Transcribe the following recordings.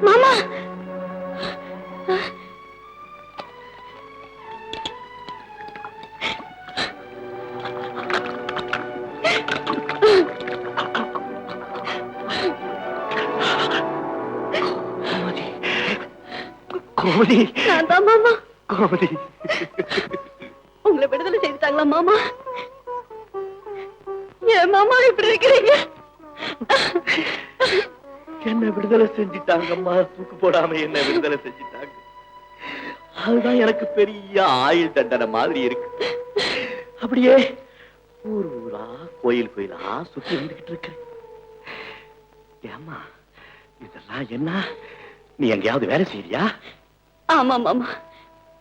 மாமா கோமதி, நான் தான் மாமா. கோமதி, உங்களை விடுதலை செய்துட்டாங்களா மாமா? ஏன் மாமா இப்படி இருக்கிறீங்க? என்ன விடுதலை செஞ்சிட்டாங்கம்மா. தூக்கு போடாம என்ன விடுதலை செஞ்சிட்டாங்க. அதுதான் எனக்கு பெரிய ஆயுள் தண்டனை மாதிரி இருக்கு. அப்படியே ஊர் ஊரா கோயில் கோயிலா சுத்தி வந்துகிட்டு இருக்கிறேன். ஏம்மா இதெல்லாம் என்ன? நீ எங்கேயாவது வேலை செய்யறியா? ஆமா மாமா,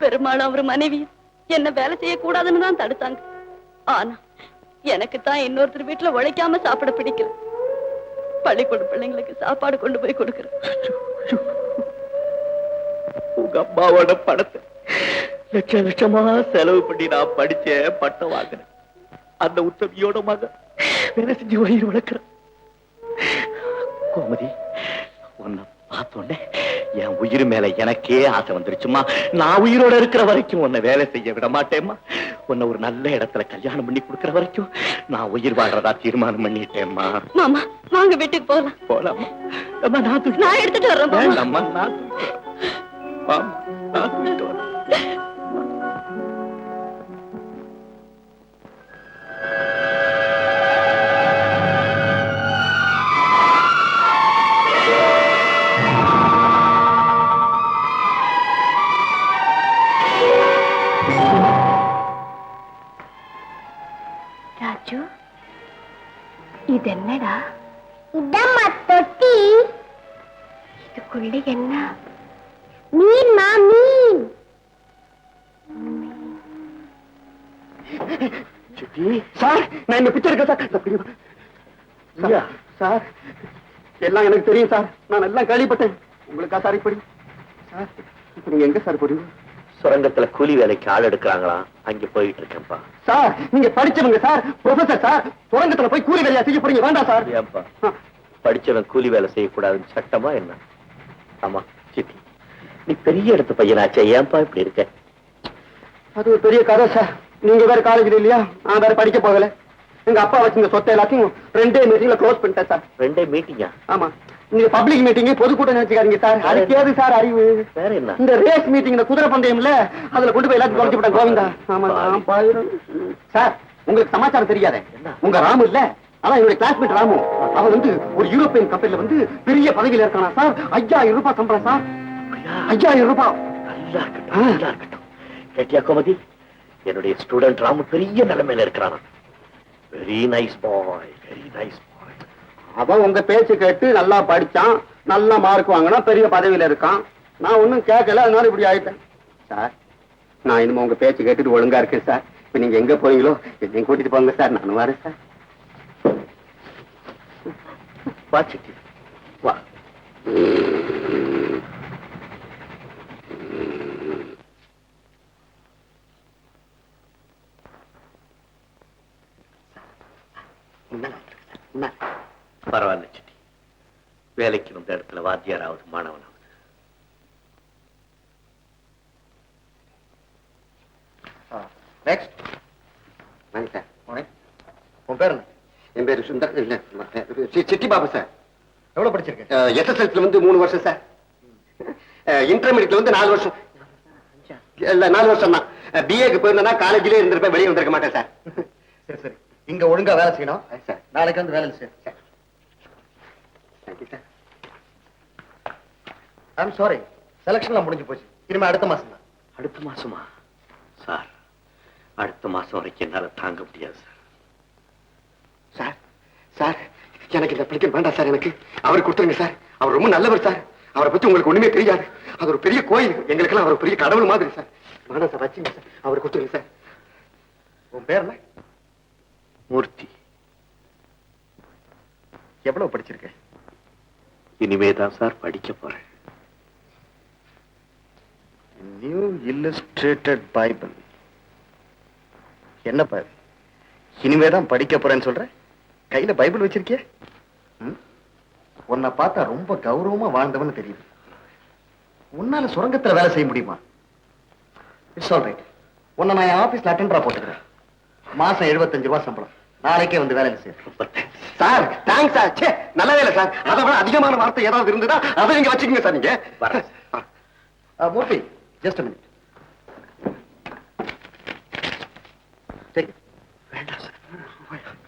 பெருமாள் அவர் மனைவி என்ன வேலை செய்யக்கூடாதுன்னு தான் தடுத்தாங்க. ஆனா எனக்கு தான் இன்னொருத்தர் வீட்டுல உழைக்காம சாப்பிட பிடிக்கல. பள்ளிக்கூட பிள்ளைங்களுக்கு சாப்பாடு கொண்டு போய் கொடுக்கிறேன். உங்க அம்மாவோட பணத்தை லட்ச லட்சமா செலவு பண்ணி நான் படிச்சேன், பட்டம் வாங்கினேன். அந்த உத்தமியோட மகன் வேலை செஞ்சு வயிறு வளர்க்கிறேன். கோமதி, உன்னை பார்த்தோன்னே என் உயிர் மேல எனக்கே ஆசை வந்துருச்சுமா. நான் உயிரோட இருக்கிற வரைக்கும் உன்னை வேலை செய்ய விட மாட்டேம்மா. உன்னை ஒரு நல்ல இடத்துல கல்யாணம் பண்ணி கொடுக்கிற வரைக்கும் நான் உயிர் வாழ்றதா தீர்மானம் பண்ணிட்டேம்மா. மாமா வாங்க வீட்டுக்கு போகலாம். போலாமா? நான் எடுத்துட்டு வர்றேன் மாமா. வேண்டாம்மா, நான் தூக்கிட்டு வரேன். வாம்மா, நான் தூக்கிட்டு வரேன். ராஜு, இது என்னடா? இதம்மா தொட்டி. இதுக்குள்ள என்ன? மீன்மா மீன். சார், நான் இந்த பிச்சை இருக்க சார். சார், எல்லாம் எனக்கு தெரியும் சார். நான் எல்லாம் கேள்விப்பட்டேன். உங்களுக்கா சார் இப்படி? சார், இப்ப நீங்க எங்க சார் போறீங்க? சுரங்கத்துல கூலி வேலைக்கு ஆள் எடுக்கிறாங்களா, அங்க போயிட்டு இருக்கேன்ப்பா. சார், நீங்க படிச்சவங்க சார், ப்ரொஃபசர் சார். சுரங்கத்துல போய் கூலி வேலையா செய்ய போறீங்க? வேண்டாம் சார். ஏன்பா படிச்சவன் கூலி வேலை செய்யக்கூடாதுன்னு சட்டமா என்ன? ஆமா சித்தி, நீ பெரிய இடத்து பையனாச்சே, ஏன்பா இப்படி இருக்க? அது ஒரு பெரிய கதை சார். நீங்க வேற காலேஜ்ல இல்லையா, நான் வேற படிக்க போகல. எங்க அப்பா வச்சுங்க சொத்தை எல்லாத்தையும் 2 மீட்டிங்ல க்ளோஸ் பண்ணிட்டேன் சார். 2 மீட்டிங்கா? ஆமா. நீங்க பப்ளிக் மீட்டிங் பொதுக்கூட்டம் நினைச்சுக்காதீங்க சார். அதுக்கு ஏது சார் அறிவு? வேற என்ன? இந்த ரேஸ் மீட்டிங், குதிரை பந்தயம்ல, அதுல கொண்டு போய் எல்லாத்தையும் தொலைச்சு விட்டேன் கோவிந்தா. ஆமா சார், உங்களுக்கு சமாச்சாரம் தெரியாத? உங்க ராமு இல்ல, அதான் என்னுடைய கிளாஸ்மேட் ராமு. அவன் வந்து ஒரு யூரோப்பியன் கம்பெனில வந்து பெரிய பதவியில இருக்கானா சார். 5000 ரூபாய் சம்பளம் சார். 5000 ரூபாய். நல்லா இருக்கட்டும், நல்லா இருக்கட்டும். கேட்டியா கோமதி, என்னுடைய ஸ்டூடெண்ட் ராமு பெரிய நிலைமையில இருக்கிறானா. வெரி நைஸ் பாய், வெரி நைஸ் பாய். அவன் உங்க பேச்சு கேட்டு நல்லா படிச்சான், நல்ல மார்க் வாங்கினா, பெரிய பதவியில இருக்கான். நான் ஒன்னும் கேட்கல, அதனால இப்படி ஆயிட்டேன் சார். நான் இனிமே உங்க பேச்சு கேட்டுட்டு ஒழுங்கா இருக்கேன் சார். இப்ப நீங்க எங்க போறீங்களோ என்னையும் கூட்டிட்டு போங்க சார். நானும் வரேன் சார். வா சிட்டி, வா. பரவாயில்ல சிட்டி, வேலைக்கு வந்த இடத்துல வாத்தியாராவது மாணவனாவது. நெக்ஸ்ட். சார், உன் பேர் என்ன? என் பேரு சுந்தர். இல்ல, சிட்டி பாபு சார். எவ்வளவு படிச்சிருக்கேன்? எஸ்எஸ்எல்சில வந்து 3 வருஷம் சார். இன்டர்மீடியட்ல வந்து 4 வருஷம். இல்ல, 4 வருஷம் தான். பிஏக்கு போயிருந்தா காலேஜ்லயே இருந்திருப்பேன், வெளியே வந்திருக்க மாட்டேன் சார். சரி சரி, இங்க ஒழுங்கா வேலை செய்யணும் சார். நாளைக்கு வந்து வேலை செய்யணும் sir. Thank you sir. I'm sorry, செலக்ஷன்லாம் முடிஞ்சு போச்சு. இனிமே அடுத்த மாசம் தான். அடுத்த மாசமா சார்? அடுத்த மாசம் வரைக்கும் என்னால தாங்க முடியாது சார். சார் சார், எனக்கு இந்த பிள்ளைக்கு வேண்டாம் சார். எனக்கு அவர் கொடுத்துருங்க சார். அவர் ரொம்ப நல்லவர் சார். அவரை பத்தி உங்களுக்கு ஒண்ணுமே தெரியாது. அது ஒரு பெரிய கோயில். எங்களுக்கெல்லாம் அவர் பெரிய கடவுள் மாதிரி சார். வேண்டாம் சார், வச்சுங்க சார். அவர் கொடுத்துருங்க சார். உன் பேர் என்ன? மூர்த்தி. எவ்வளவு படிச்சிருக்க? இனிமேதான் சார் படிக்க போறேன். New illustrated Bible. என்ன பாரு, இனிமேதான் படிக்க போறேன்னு சொல்ற, கையில பைபிள் வச்சிருக்கிய? உன்னை பார்த்தா ரொம்ப கௌரவமா வாழ்ந்தவன்னு தெரியுது. உன்னால சுரங்கத்துல வேலை செய்ய முடியுமா? It's all right. உன்னை நான் என் ஆபீஸ்ல அட்டெண்டரா போட்டுக்கிறேன். மாசம் 75 ரூபாய் சம்பளம். நாளைக்கே வந்து வேலைக்கு செய்ய. Sir thanks sir. சே, நல்ல வேலை சார். அதை விட அதிகமான வார்த்தை ஏதாவது இருந்ததா அதை நீங்க வச்சுக்கோங்க சார். நீங்க மூர்த்தி, ஜஸ்ட் மினிட். வேண்டாம் சார்,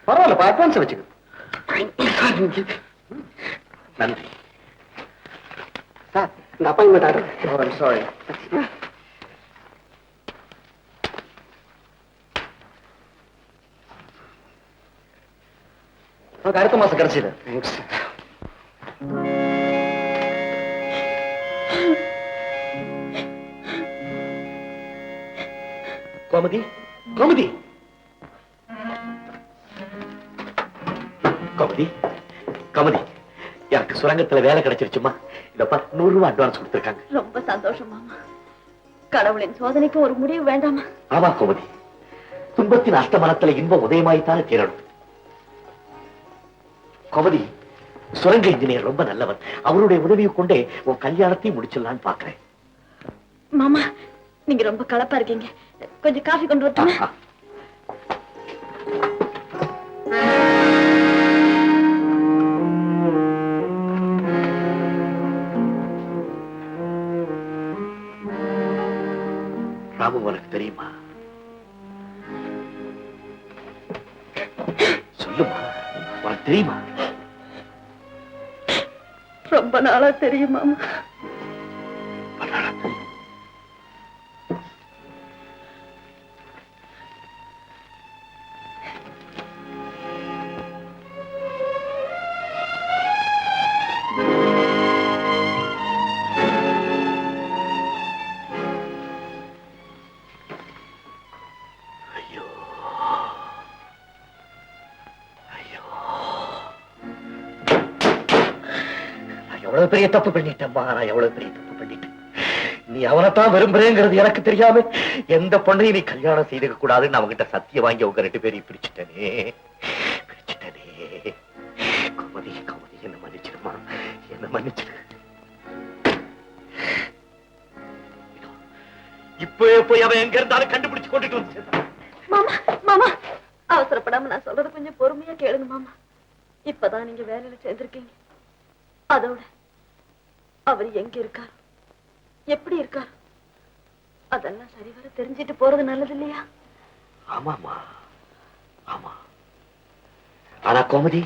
பரவாயில்ல, அட்வான்ஸ் வச்சுக்க. நன்றி சார். இந்த அப்பாயின்மெண்ட் ஆர்டர். சாரி. அடுத்த மாசம் கடைசியில. கோமதி, கோமதி, கோமதி, கோமதி, எனக்கு சுரங்கத்துல வேலை கிடைச்சிருச்சுமா. இதப்பா 100 ரூபாய் அட்வான்ஸ் கொடுத்திருக்காங்க. ரொம்ப சந்தோஷம் மாமா. கடவுளின் சோதனைக்கு ஒரு முடிவு வேண்டாமா? ஆமா கோமதி, துன்பத்தின் அஸ்தமனத்துல இன்பம் உதயமாய்த்தானே தீரணும். கோமதி, சுரங்க இன்ஜினியர் ரொம்ப நல்லவர். அவருடைய உதவியை கொண்டே உன் கல்யாணத்தையும் முடிச்சிடலான்னு பாக்குறேன். மாமா, நீங்க ரொம்ப கலப்பா இருக்கீங்க. கொஞ்சம் காஃபி கொண்டு வரட்டுமா? ராமு, உனக்கு தெரியுமா? சொல்லுமா, உனக்கு தெரியுமா? ரொம்ப நாளா தெரியும் மாமா. எவ்வளவு பெரிய தப்பு பண்ணிட்டேம்மா, நான் எவ்வளவு பெரிய தப்பு பண்ணிட்டேன். நீ அவனைத்தான் விரும்புறேங்கிறது எனக்கு தெரியாம எந்த பொண்ணையும் நீ கல்யாணம் செய்துக்க கூடாதுன்னு அவங்கிட்ட சத்தியம் வாங்கி உங்க 2 பேரையும் பிரிச்சுட்டனே. கோமதி, கோமதி, என்ன மன்னிச்சிடுமா, என்ன மன்னிச்சிடு. இப்போ போய் அவன் எங்க இருந்தாலும் கண்டுபிடிச்சு கொண்டுட்டு வந்து. மாமா, மாமா, அவசரப்படாம நான் சொல்றது கொஞ்சம் பொறுமையா கேளுங்க மாமா. இப்பதான் நீங்க வேலையில சேர்ந்திருக்கீங்க. அதோட அவர் எங்க இருக்கார், எப்படி இருக்கார், அதெல்லாம் சரிவர தெரிஞ்சிட்டு போறது நல்லது இல்லையா? ஆமாமா, ஆமா. ஆனா கோமதி,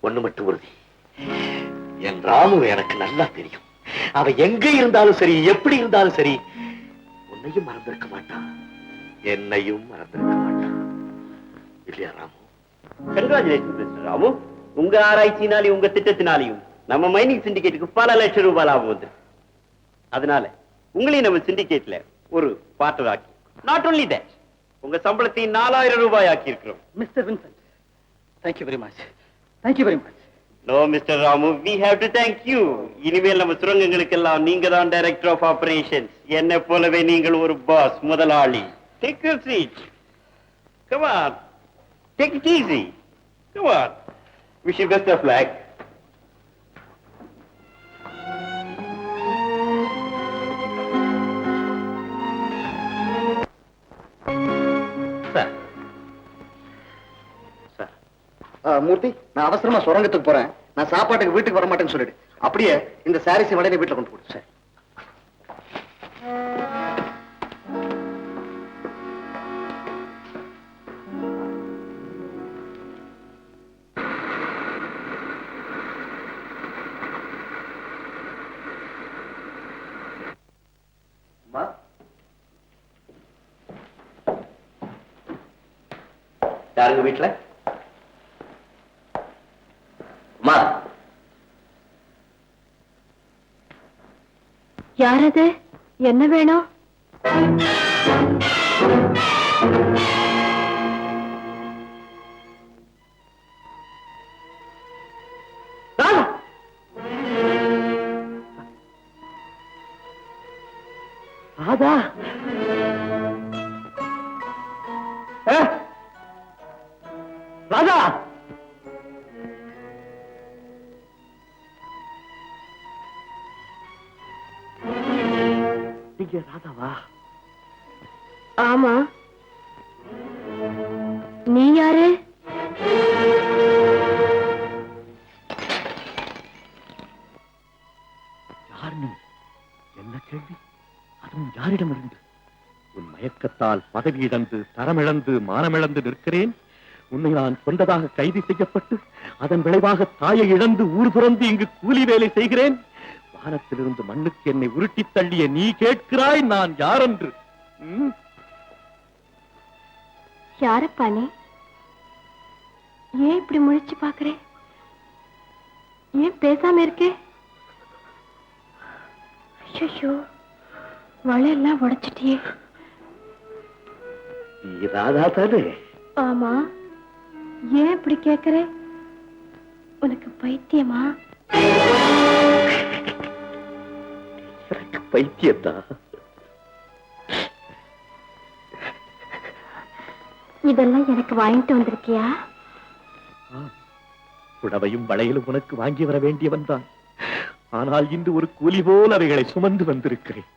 ஒண்ணு மட்டும் உறுதி, என் ராமு எனக்கு நல்லா தெரியும். அவ எங்க இருந்தாலும் சரி, எப்படி இருந்தாலும் சரி, உன்னையும் மறந்திருக்க மாட்டான், என்னையும் மறந்திருக்க மாட்டான். இல்லையா ராமு? Congratulation mister Ramu. உங்க ஆராய்ச்சினாலையும் உங்க திட்டத்தினாலையும் நம்ம மைனிங் சிண்டிகேட்டுக்கு பல லட்சம் ரூபாய் லாபம் வந்து, அதனால உங்களையும் நம்ம சிண்டிகேட்ல ஒரு பார்ட்னர் ஆக்கி, நாட் ஒன்லி தட், உங்க சம்பளத்தை 4000 ரூபாய் ஆக்கி இருக்கிறோம். Mister Vincent, thank you very much. Thank you very much. No mister Ramu, we have to thank you. இனிமேல் நம்ம சுரங்கங்களுக்கு எல்லாம் நீங்க தான் டைரக்டர் ஆஃப் ஆபரேஷன்ஸ். என்ன போலவே நீங்கள் ஒரு பாஸ், முதலாளி. Take your seat. Come on. Take it easy. Come on. Wish you best of luck. மூர்த்தி, நான் அவசரமா சுரங்கத்துக்கு போறேன். நான் சாப்பாட்டுக்கு வீட்டுக்கு வர மாட்டேன்னு சொல்லிடு. அப்படியே இந்த சாரீஸ் வடையை வீட்டுல கொண்டு போடு. சார், யாருங்க வீட்டுல? யாரது? என்ன வேணும்? ராதா, ராதா, நீங்க ராதாவா? ஆமா, நீ யாரு? யார் நீ? என்ன கேள்வி? அதுவும் யாரிடமிருந்து? உன் மயக்கத்தால் பதவி இழந்து, தரமிழந்து, மானமிழந்து நிற்கிறேன். உன்னை நான் கொண்டதாக கைது செய்யப்பட்டு அதன் விளைவாக தாயை இழந்து ஊர் துறந்து இங்கு கூலி வேலை செய்கிறேன். வானத்திலிருந்து மண்ணுக்கு என்னை உருட்டி தள்ளிய நீ கேட்கிறாய் நான் யாரென்று? யாரப்பா நீ? ஏன் இப்படி முழிச்சு பாக்குறே? ஏன் பேசாம இருக்கே? ஐயோ, வளையெல்லாம் உடைச்சிட்டியே. நீ ராதா தானே? ஆமா, ஏன் இப்படி கேக்குறே? உனக்கு பைத்தியமா? எனக்கு பைத்தியத்தா? இதெல்லாம் எனக்கு வாங்கிட்டு வந்திருக்கியா? புடவையும் வளையலும் உனக்கு வாங்கி வர வேண்டியவன் தான். ஆனால் இன்று ஒரு கூலி போல் அவைகளை சுமந்து வந்திருக்கிறேன்.